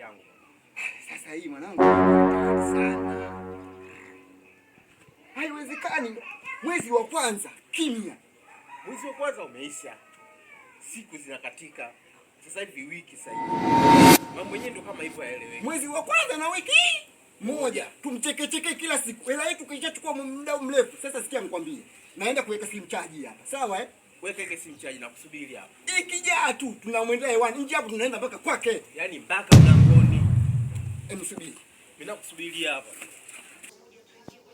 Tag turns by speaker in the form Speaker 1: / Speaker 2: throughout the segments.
Speaker 1: yangu.
Speaker 2: Sasa hii mwanangu sana. Haiwezekani. Mwezi wa kwanza kimya.
Speaker 1: Mwezi wa kwanza umeisha. Siku zinakatika. Sasa hivi wiki sasa hivi. Mambo yenyewe ndo kama hivyo yaeleweki.
Speaker 2: Mwezi wa kwanza na wiki moja tumchekecheke kila siku. Hela yetu kishachukua muda mrefu. Sasa sikia nikwambie. Naenda kuweka simu chaji hapa. Sawa
Speaker 1: Weka ile simu chaji na kusubiri hapa.
Speaker 2: Ikijaa tu tunamwendea hewani. Nje hapo tunaenda mpaka kwake.
Speaker 1: Yaani mpaka mlangoni.
Speaker 2: Msubiri.
Speaker 1: Mimi nakusubiria hapa.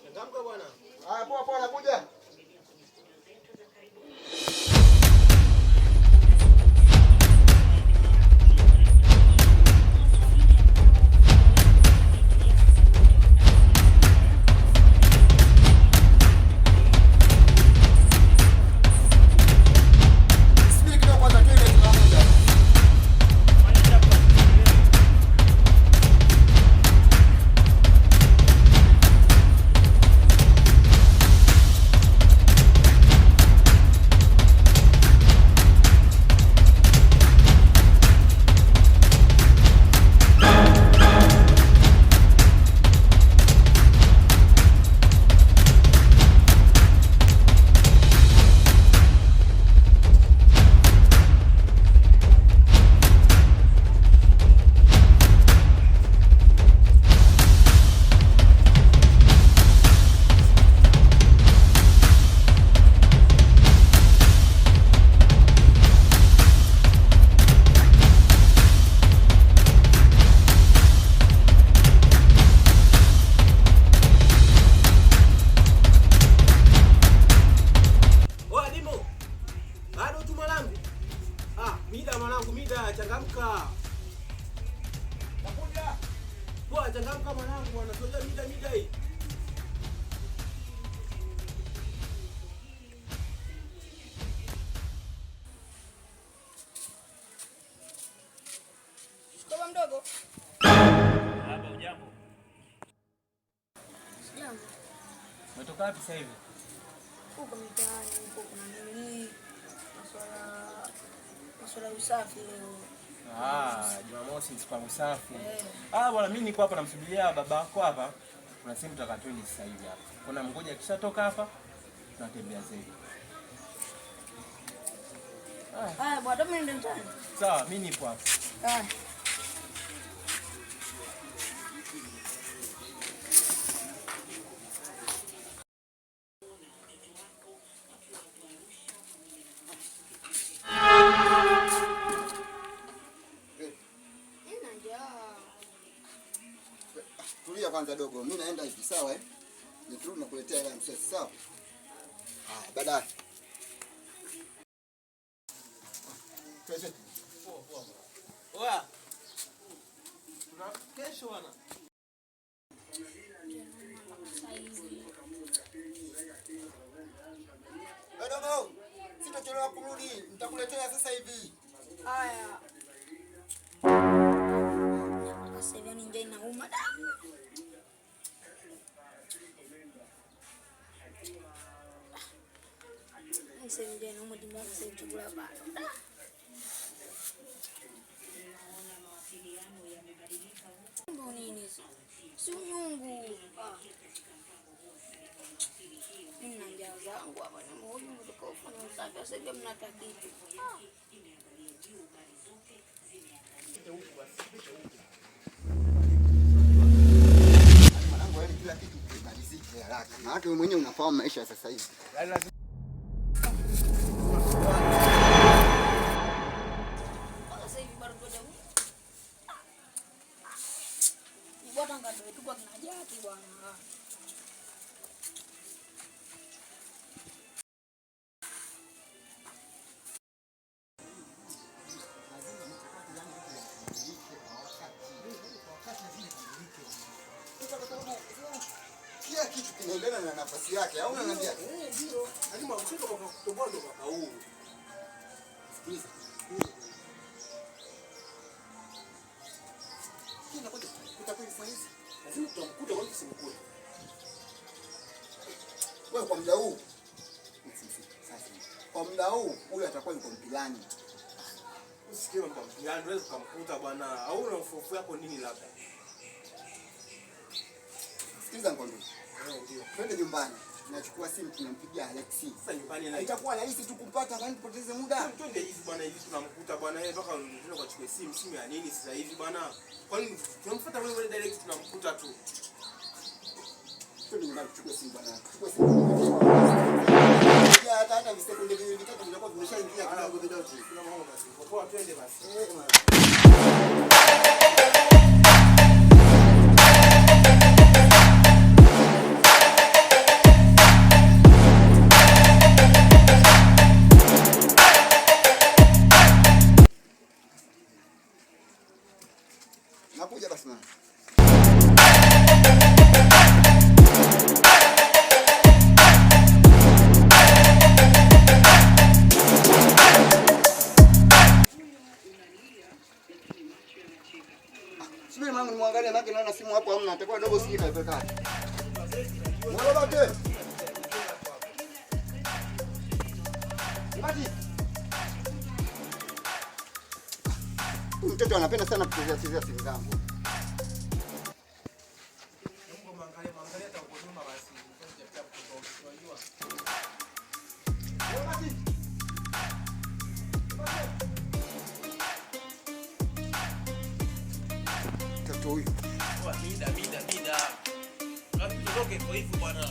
Speaker 2: Changamka bwana. Haya poa nakuja.
Speaker 1: Mida changamka.
Speaker 2: Nakuja.
Speaker 1: Poa changamka mwanangu bwana. Sio mida hii.
Speaker 3: Shikaba mdogo.
Speaker 1: Hapa ujambo.
Speaker 3: Jambo.
Speaker 1: Umetoka wapi sasa hivi?
Speaker 3: Huko mtaani huko kuna nini? Masuala usafi leo.
Speaker 1: Jumamosi siku ya usafi. Bwana mimi niko hapa namsubiria baba yako hapa. Kuna simu tutakatweni sasa hivi hapa. Kuna mgoja akishatoka hapa tunatembea zetu.
Speaker 3: Bwana mimi ndio ndani.
Speaker 1: Sawa, mimi nipo hapa.
Speaker 2: Tulia kwanza dogo. Mimi naenda hivi sawa Nikirudi nakuletea hela msesi sawa? Haya baadaye.
Speaker 1: Poa. Kesho bwana.
Speaker 2: Dogo. Sitachelewa kurudi. Nitakuletea sasa hivi.
Speaker 3: Haya. Sasa hivi nje inauma da. Sasa hivi nje inauma dimba sasa hivi chakula bado. Mbona nini? Si unyungu. Mimi na njaa zangu hapa na moyo mdogo kufanya usafi sasa hivi mnataka kitu.
Speaker 2: Mwanangu kila kitu kimalizike haraka. Maana wewe mwenyewe unafahamu maisha sasa hivi.
Speaker 3: Sasa hivi bado ngoja. Bwana ngado tu kwa kinajaki bwana.
Speaker 2: Kila kitu kinaendana na nafasi yake. Au unaniambia?
Speaker 1: Ndio. Lazima usitoke kwa kutoboa ndo kwa huu.
Speaker 2: Sikiliza. Kina kwa kutakwenda saizi.
Speaker 1: Lazima tutamkuta kwa simkuta.
Speaker 2: Wewe kwa muda huu. Sasa. Kwa muda huu huyu atakuwa yuko mpilani.
Speaker 1: Sikia mkampiani wewe ukamkuta bwana. Au una ufufu yako nini labda?
Speaker 2: Sikiliza ngombe. Ndio. Twende nyumbani. Nachukua simu tunampigia Alexi.
Speaker 1: Sasa nyumbani na
Speaker 2: itakuwa rahisi tu kumpata kwani tupoteze muda.
Speaker 1: Twende hivi bwana, hivi tunamkuta bwana yeye mpaka tunataka kuchukua simu ya nini sasa hivi bwana? Kwani tunamfuata wewe direct tunamkuta tu.
Speaker 2: Twende nyumbani tuchukue simu bwana. Tuchukue simu. Ya hata visekunde vitatu vinakuwa vimeshaingia kidogo kidogo.
Speaker 1: Kuna mambo basi. Poa twende basi.
Speaker 2: Nakuja basi mama. Subiri mama nimwangalie maki naona simu hapo hamna, atakuwa dogo sijui kaipeka. Mbona bate? Bati. Mtoto anapenda sana kuchezea simu zangu. Mtoto huyu.
Speaker 1: Mida. Wapi tutoke kwa hivyo bwana?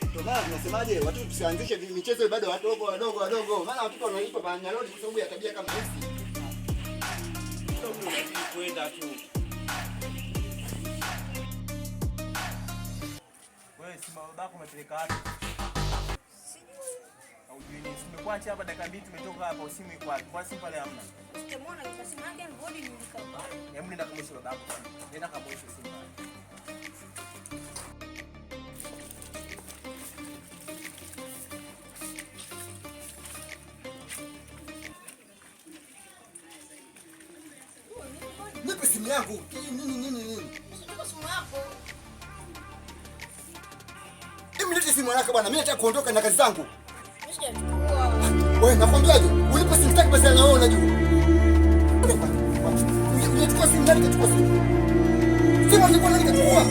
Speaker 2: Ndio tunasemaje watu tusianzishe michezo bado wadogo. Maana watoto wanaitwa banyarodi kwa sababu ya tabia kama hizi.
Speaker 1: Ndio tunazidi kwenda tu. Wewe si babako umepeleka wapi?
Speaker 3: Sijui.
Speaker 1: Au jini simekuacha hapa dakika mbili tumetoka hapa usimu iko wapi? Kwa simu pale hamna.
Speaker 3: Sitemona nikasema yake ngodi nilikaba.
Speaker 1: Hebu nenda kamwisho babako. Nenda kamwisho simu pale.
Speaker 2: Nipe simu yangu. Nini?
Speaker 3: Sijui simu yako.
Speaker 2: Lete simu yako bwana. Mimi nataka kuondoka na kazi zangu.
Speaker 3: Mimi sijachukua.
Speaker 2: Wewe nakwambiaje? Ulipo simu yako basi na wewe unajua. Unachukua simu nani kachukua simu? Simu nilikuwa nani kachukua?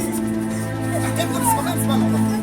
Speaker 2: Hebu simama.